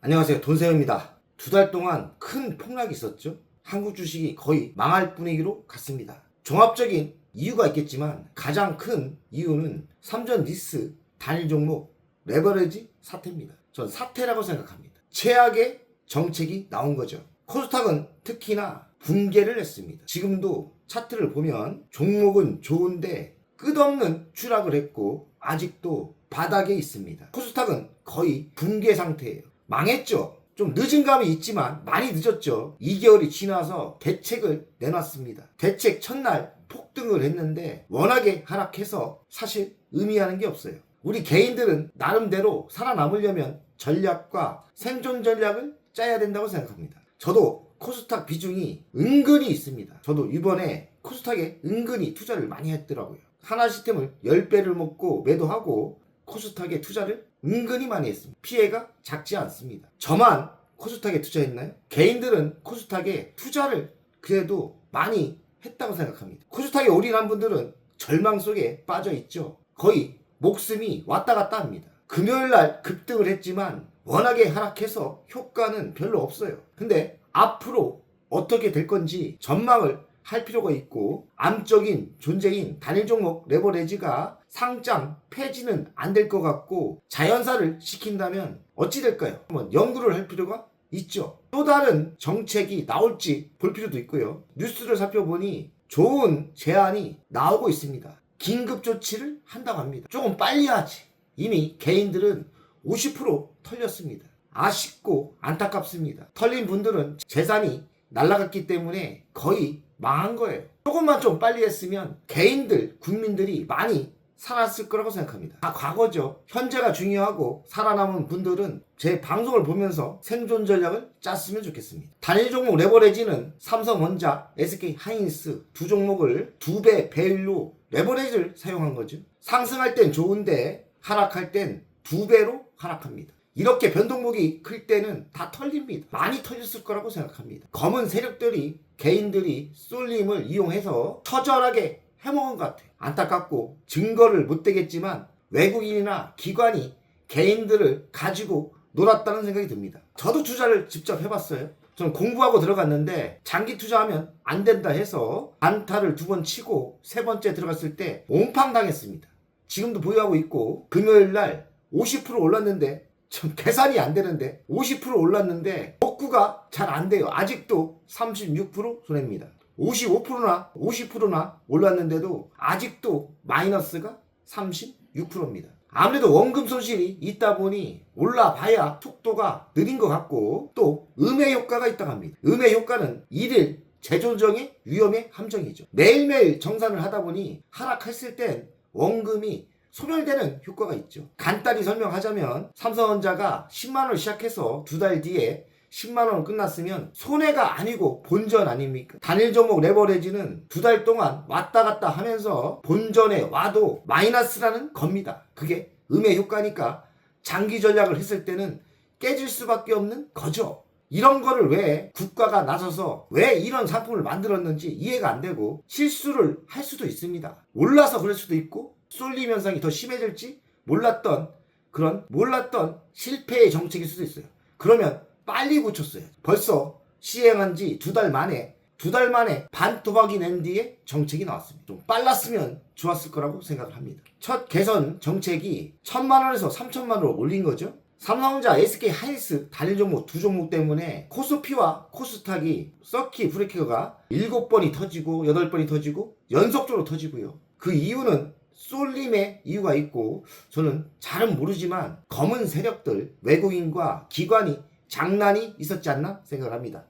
안녕하세요. 돈세요입니다. 2달 동안 큰 폭락이 있었죠. 한국 주식이 거의 망할 분위기로 갔습니다. 종합적인 이유가 있겠지만 가장 큰 이유는 삼전 리스 단일 종목 레버리지 사태입니다. 전 사태라고 생각합니다. 최악의 정책이 나온 거죠. 코스닥은 특히나 붕괴를 했습니다. 지금도 차트를 보면 종목은 좋은데 끝없는 추락을 했고 아직도 바닥에 있습니다. 코스닥은 거의 붕괴 상태예요. 망했죠. 좀 늦은 감이 있지만 많이 늦었죠. 2개월이 지나서 대책을 내놨습니다. 대책 첫날 폭등을 했는데 워낙에 하락해서 사실 의미하는 게 없어요. 우리 개인들은 나름대로 살아남으려면 전략과 생존 전략을 짜야 된다고 생각합니다. 저도 코스닥 비중이 은근히 있습니다. 저도 이번에 코스닥에 은근히 투자를 많이 했더라고요. 하나시스템을 10배를 먹고 매도하고 코스닥에 투자를 은근히 많이 했습니다. 피해가 작지 않습니다. 저만 코스닥에 투자했나요? 개인들은 코스닥에 투자를 그래도 많이 했다고 생각합니다. 코스닥에 올인한 분들은 절망 속에 빠져 있죠. 거의 목숨이 왔다 갔다 합니다. 금요일날 급등을 했지만 워낙에 하락해서 효과는 별로 없어요. 근데 앞으로 어떻게 될 건지 전망을 할 필요가 있고 암적인 존재인 단일 종목 레버리지가 상장 폐지는 안 될 것 같고 자연사를 시킨다면 어찌 될까요? 한번 연구를 할 필요가 있죠. 또 다른 정책이 나올지 볼 필요도 있고요. 뉴스를 살펴보니 좋은 제안이 나오고 있습니다. 긴급 조치를 한다고 합니다. 조금 빨리 하지. 이미 개인들은 50% 털렸습니다. 아쉽고 안타깝습니다. 털린 분들은 재산이 날아갔기 때문에 거의 망한 거예요. 조금만 좀 빨리 했으면 개인들, 국민들이 많이 살았을 거라고 생각합니다. 다 과거죠. 현재가 중요하고 살아남은 분들은 제 방송을 보면서 생존 전략을 짰으면 좋겠습니다. 단일 종목 레버리지는 삼성전자, SK하이닉스 두 종목을 2배 배율로 레버리지를 사용한 거죠. 상승할 땐 좋은데 하락할 땐 2배로 하락합니다. 이렇게 변동폭이 클 때는 다 털립니다. 많이 털렸을 거라고 생각합니다. 검은 세력들이 개인들이 쏠림을 이용해서 처절하게 해먹은 것 같아요. 안타깝고 증거를 못 대겠지만 외국인이나 기관이 개인들을 가지고 놀았다는 생각이 듭니다. 저도 투자를 직접 해봤어요. 저는 공부하고 들어갔는데 장기 투자하면 안 된다 해서 안타를 2번 치고 3번째 들어갔을 때 옹팡 당했습니다. 지금도 보유하고 있고 금요일날 50% 올랐는데 좀 계산이 안 되는데 50% 올랐는데 복구가 잘 안 돼요. 아직도 36% 손해입니다. 55%나 50%나 올랐는데도 아직도 마이너스가 36%입니다. 아무래도 원금 손실이 있다 보니 올라봐야 속도가 느린 것 같고 또 음해 효과가 있다고 합니다. 음해 효과는 일일 재조정의 위험의 함정이죠. 매일매일 정산을 하다 보니 하락했을 땐 원금이 소멸되는 효과가 있죠. 간단히 설명하자면 삼성전자가 10만원 시작해서 2달 뒤에 10만원 끝났으면 손해가 아니고 본전 아닙니까? 단일 종목 레버리지는 2달 동안 왔다 갔다 하면서 본전에 와도 마이너스라는 겁니다. 그게 음의 효과니까 장기 전략을 했을 때는 깨질 수밖에 없는 거죠. 이런 거를 왜 국가가 나서서 왜 이런 상품을 만들었는지 이해가 안 되고 실수를 할 수도 있습니다. 몰라서 그럴 수도 있고 쏠림 현상이 더 심해질지 몰랐던 실패의 정책일 수도 있어요. 그러면 빨리 고쳤어요. 벌써 시행한 지 2달 만에 반토막이 낸 뒤에 정책이 나왔습니다. 좀 빨랐으면 좋았을 거라고 생각을 합니다. 첫 개선 정책이 1,000만원에서 3,000만원으로 올린 거죠. 삼성전자, SK하이닉스 단일 종목 두 종목 때문에 코스피와 코스닥이 서킷 브레이커가 7번이 터지고 8번이 터지고 연속적으로 터지고요. 그 이유는 쏠림의 이유가 있고 저는 잘은 모르지만 검은 세력들, 외국인과 기관이 장난이 있었지 않나 생각을 합니다.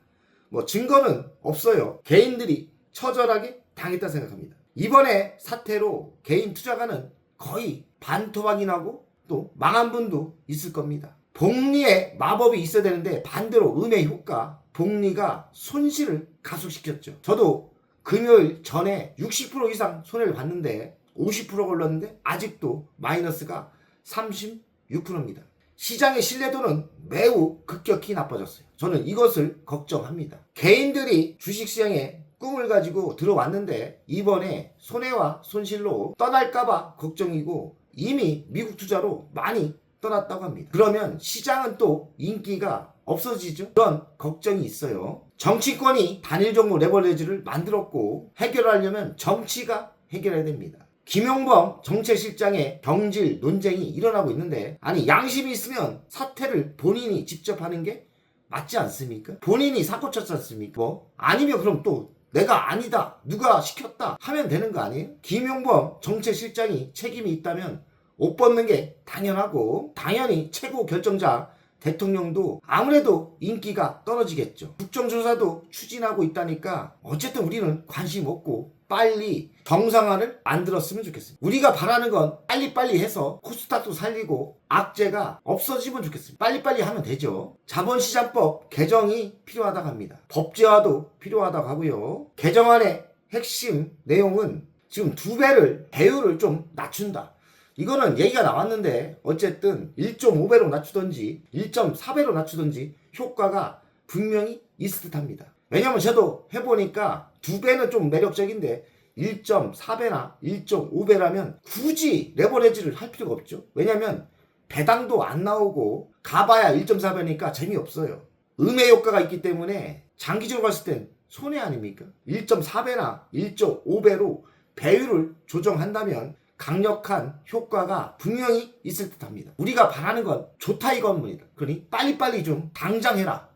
뭐 증거는 없어요. 개인들이 처절하게 당했다 생각합니다. 이번에 사태로 개인 투자가는 거의 반토막이 나고 또 망한 분도 있을 겁니다. 복리의 마법이 있어야 되는데 반대로 음의 효과, 복리가 손실을 가속시켰죠. 저도 금요일 전에 60% 이상 손해를 봤는데 50% 걸렸는데 아직도 마이너스가 36%입니다. 시장의 신뢰도는 매우 급격히 나빠졌어요. 저는 이것을 걱정합니다. 개인들이 주식시장에 꿈을 가지고 들어왔는데 이번에 손해와 손실로 떠날까봐 걱정이고 이미 미국 투자로 많이 떠났다고 합니다. 그러면 시장은 또 인기가 없어지죠? 그런 걱정이 있어요. 정치권이 단일 종목 레버리지를 만들었고 해결하려면 정치가 해결해야 됩니다. 김용범 정책실장의 경질 논쟁이 일어나고 있는데 아니 양심이 있으면 사퇴를 본인이 직접 하는 게 맞지 않습니까? 본인이 사고 쳤지 않습니까? 뭐 아니면 그럼 또 내가 아니다 누가 시켰다 하면 되는 거 아니에요? 김용범 정책실장이 책임이 있다면 옷 벗는 게 당연하고 당연히 최고 결정자 대통령도 아무래도 인기가 떨어지겠죠. 국정조사도 추진하고 있다니까 어쨌든 우리는 관심 없고 빨리 정상화를 만들었으면 좋겠습니다. 우리가 바라는 건 빨리빨리 해서 코스닥도 살리고 악재가 없어지면 좋겠습니다. 빨리빨리 하면 되죠. 자본시장법 개정이 필요하다고 합니다. 법제화도 필요하다고 하고요. 개정안의 핵심 내용은 지금 2배를 배율을 좀 낮춘다. 이거는 얘기가 나왔는데 어쨌든 1.5배로 낮추든지 1.4배로 낮추든지 효과가 분명히 있을 듯 합니다. 왜냐면 저도 해보니까 2배는 좀 매력적인데 1.4배나 1.5배라면 굳이 레버리지를 할 필요가 없죠. 왜냐면 배당도 안 나오고 가봐야 1.4배니까 재미없어요. 음의 효과가 있기 때문에 장기적으로 봤을 땐 손해 아닙니까? 1.4배나 1.5배로 배율을 조정한다면 강력한 효과가 분명히 있을 듯 합니다. 우리가 바라는 건 좋다 이겁니다. 그러니 빨리빨리 좀 당장 해라.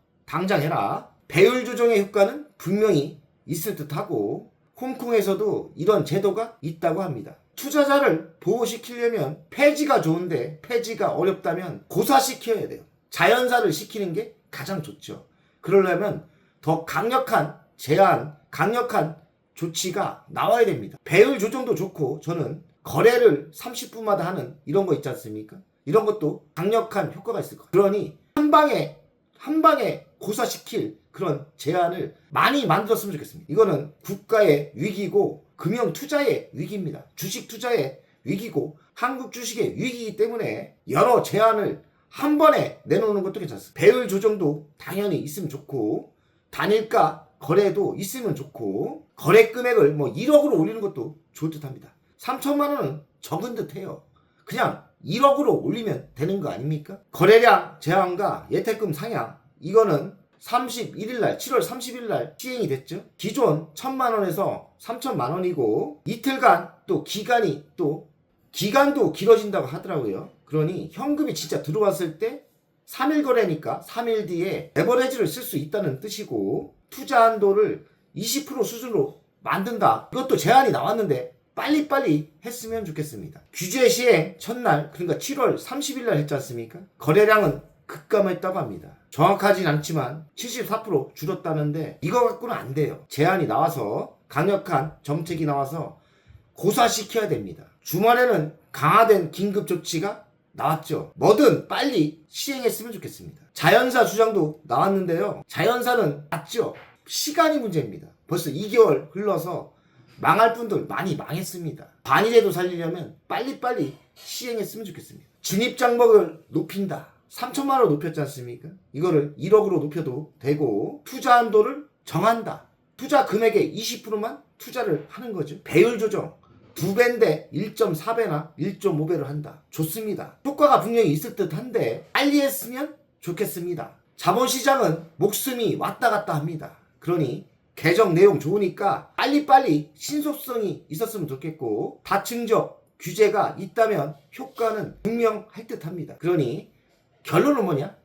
배율 조정의 효과는 분명히 있을 듯 하고 홍콩에서도 이런 제도가 있다고 합니다. 투자자를 보호시키려면 폐지가 좋은데 폐지가 어렵다면 고사시켜야 돼요. 자연사를 시키는 게 가장 좋죠. 그러려면 더 강력한 제한, 강력한 조치가 나와야 됩니다. 배율 조정도 좋고 저는 거래를 30분마다 하는 이런 거 있지 않습니까? 이런 것도 강력한 효과가 있을 거예요. 그러니 한 방에 고사시킬 그런 제안을 많이 만들었으면 좋겠습니다. 이거는 국가의 위기고 금융 투자의 위기입니다. 주식 투자의 위기고 한국 주식의 위기이기 때문에 여러 제안을 한 번에 내놓는 것도 괜찮습니다. 배율 조정도 당연히 있으면 좋고 단일가 거래도 있으면 좋고 거래 금액을 뭐 1억으로 올리는 것도 좋을 듯 합니다. 3천만 원은 적은 듯 해요. 그냥 1억으로 올리면 되는 거 아닙니까? 거래량 제한과 예탁금 상향 이거는 31일날 7월 30일날 시행이 됐죠. 기존 1,000만 원에서 3천만 원이고 이틀간 또 기간도 길어진다고 하더라고요. 그러니 현금이 진짜 들어왔을 때 3일 거래니까 3일 뒤에 레버리지를 쓸 수 있다는 뜻이고 투자 한도를 20% 수준으로 만든다. 이것도 제안이 나왔는데 빨리빨리 했으면 좋겠습니다. 규제 시행 첫날 그러니까 7월 30일날 했지 않습니까? 거래량은 급감했다고 합니다. 정확하진 않지만 74% 줄었다는데 이거 갖고는 안 돼요. 제안이 나와서 강력한 정책이 나와서 고사시켜야 됩니다. 주말에는 강화된 긴급조치가 나왔죠. 뭐든 빨리 시행했으면 좋겠습니다. 자연사 주장도 나왔는데요. 자연사는 맞죠. 시간이 문제입니다. 벌써 2개월 흘러서 망할 분들 많이 망했습니다. 반이라도 살리려면 빨리빨리 시행했으면 좋겠습니다. 진입장벽을 높인다. 3천만 원 높였지 않습니까? 이거를 1억으로 높여도 되고 투자 한도를 정한다. 투자 금액의 20%만 투자를 하는 거죠. 배율 조정 2배인데 1.4배나 1.5배를 한다. 좋습니다. 효과가 분명히 있을 듯 한데 빨리 했으면 좋겠습니다. 자본시장은 목숨이 왔다 갔다 합니다. 그러니 개정 내용 좋으니까 빨리빨리 신속성이 있었으면 좋겠고 다층적 규제가 있다면 효과는 분명할 듯 합니다. 그러니 결론은 뭐냐?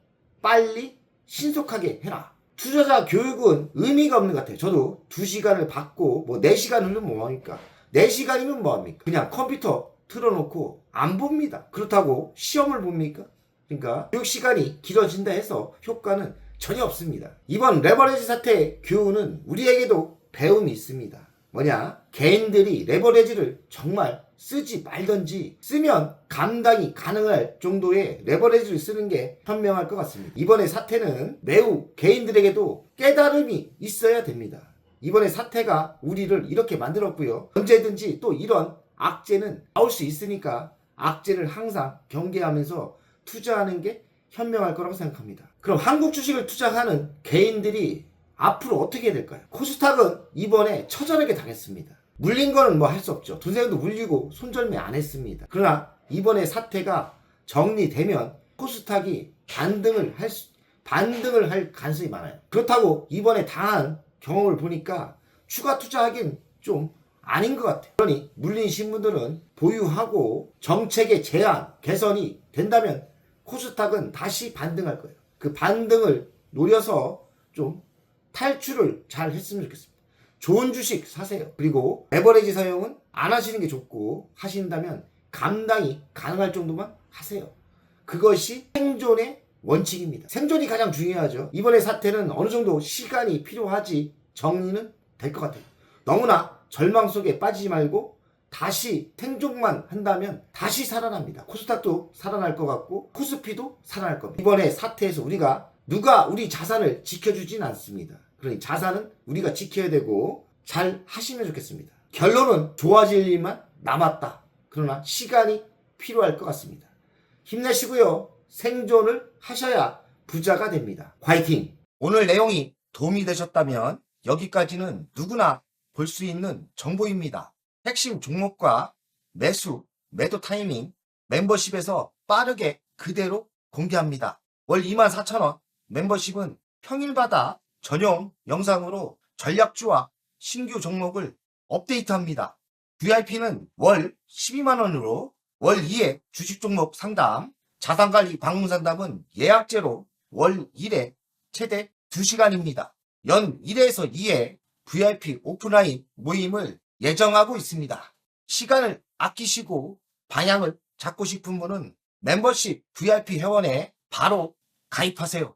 빨리 신속하게 해라. 투자자 교육은 의미가 없는 것 같아요. 저도 2시간을 받고 뭐 4시간 흐르면 뭐합니까? 4시간이면 뭐합니까? 그냥 컴퓨터 틀어놓고 안 봅니다. 그렇다고 시험을 봅니까? 그러니까 교육 시간이 길어진다 해서 효과는 전혀 없습니다. 이번 레버리지 사태의 교훈은 우리에게도 배움이 있습니다. 뭐냐? 개인들이 레버리지를 정말 쓰지 말던지 쓰면 감당이 가능할 정도의 레버리지를 쓰는 게 현명할 것 같습니다. 이번의 사태는 매우 개인들에게도 깨달음이 있어야 됩니다. 이번의 사태가 우리를 이렇게 만들었고요. 언제든지 또 이런 악재는 나올 수 있으니까 악재를 항상 경계하면서 투자하는 게 현명할 거라고 생각합니다. 그럼 한국 주식을 투자하는 개인들이 앞으로 어떻게 해야 될까요? 코스닥은 이번에 처절하게 당했습니다. 물린 거는 뭐 할 수 없죠. 돈세금도 물리고 손절매 안 했습니다. 그러나 이번에 사태가 정리되면 코스닥이 반등을 할 가능성이 많아요. 그렇다고 이번에 당한 경험을 보니까 추가 투자하긴 좀 아닌 것 같아요. 그러니 물리신 분들은 보유하고 정책의 제한, 개선이 된다면 코스닥은 다시 반등할 거예요. 그 반등을 노려서 좀 탈출을 잘 했으면 좋겠습니다. 좋은 주식 사세요. 그리고 레버리지 사용은 안 하시는 게 좋고, 하신다면 감당이 가능할 정도만 하세요. 그것이 생존의 원칙입니다. 생존이 가장 중요하죠. 이번의 사태는 어느 정도 시간이 필요하지 정리는 될 것 같아요. 너무나 절망 속에 빠지지 말고 다시 생존만 한다면 다시 살아납니다. 코스닥도 살아날 것 같고 코스피도 살아날 겁니다. 이번에 사태에서 누가 우리 자산을 지켜주진 않습니다. 그러니 자산은 우리가 지켜야 되고 잘 하시면 좋겠습니다. 결론은 좋아질 일만 남았다. 그러나 시간이 필요할 것 같습니다. 힘내시고요. 생존을 하셔야 부자가 됩니다. 화이팅! 오늘 내용이 도움이 되셨다면 여기까지는 누구나 볼 수 있는 정보입니다. 핵심 종목과 매도 타이밍 멤버십에서 빠르게 그대로 공개합니다. 월 24,000원 멤버십은 평일마다 전용 영상으로 전략주와 신규 종목을 업데이트합니다. VIP는 월 12만원으로 월 2회 주식 종목 상담, 자산관리 방문 상담은 예약제로 월 1회 최대 2시간입니다. 연 1회에서 2회 VIP 오프라인 모임을 예정하고 있습니다. 시간을 아끼시고 방향을 잡고 싶은 분은 멤버십 VIP 회원에 바로 가입하세요.